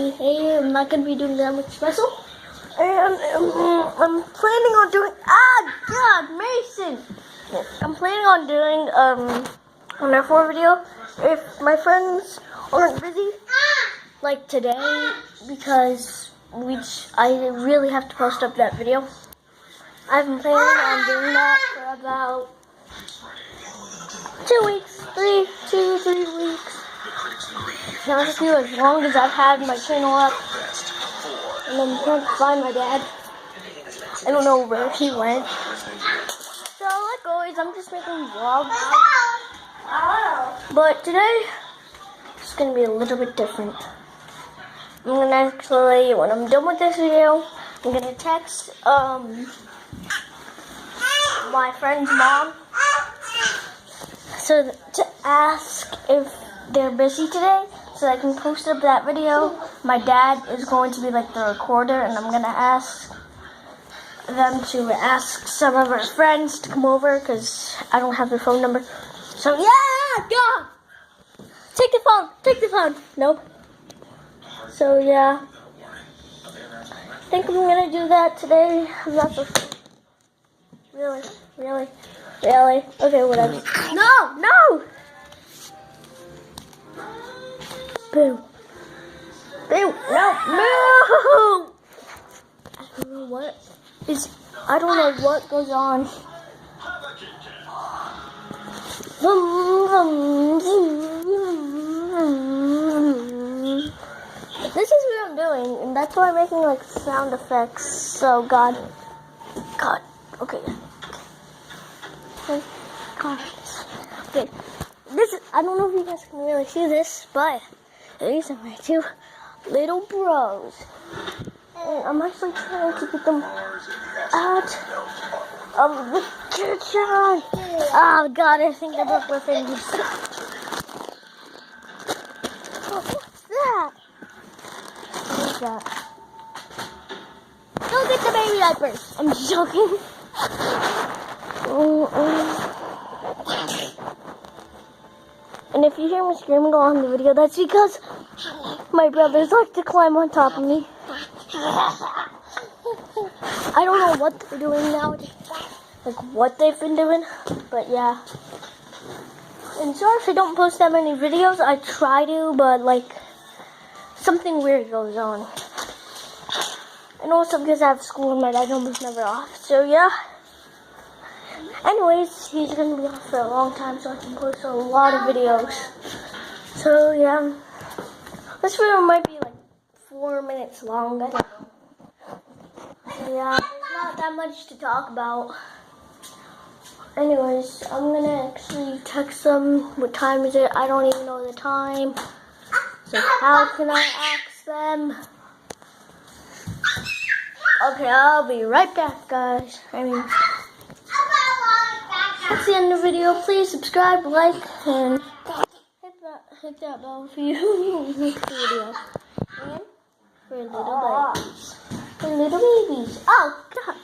see, hey, I'm not gonna be doing that much special. And I'm planning on doing, God, Mason! I'm planning on doing a Nerf video if my friends aren't busy, like today, because I really have to post up that video. I've been planning on doing that for about 2 weeks, 3 weeks. Now just do as long as I've had my channel up, and I'm trying to find my dad. I don't know where he went. So like always, I'm just making vlogs. But today, it's gonna be a little bit different. I'm gonna actually, when I'm done with this video, I'm gonna text my friend's mom to ask if they're busy today, so I can post up that video. My dad is going to be like the recorder, and I'm gonna ask them to ask some of our friends to come over because I don't have their phone number. So yeah, go! Take the phone. Nope. So yeah, I think I'm gonna do that today. I'm not so sure. Really? Okay, whatever. No! Boo! No! I don't know what goes on. This is what I'm doing, and that's why I'm making like sound effects. So God. Okay. Gosh. Okay. I don't know if you guys can really see this, but these are my two little bros. And I'm actually trying to get them out of the kitchen. Oh God, I think they broke my fingers. What's that? What is that? Don't get the baby diapers. I'm joking. And if you hear me screaming on the video, that's because my brothers like to climb on top of me. I don't know what they're doing nowadays, like what they've been doing, but yeah. And sorry if I don't post that many videos. I try to, but like something weird goes on. And also because I have school and my dad's almost never off. So yeah. Anyways, he's gonna be off for a long time, so I can post a lot of videos. So yeah, this video might be like 4 minutes long. I don't know. So yeah, there's not that much to talk about. Anyways, I'm gonna actually text them. What time is it? I don't even know the time. So how can I ask them? Okay, I'll be right back, guys. That's the end of the video. Please subscribe, like, and hit that bell for you next video. And for little babies. Oh God.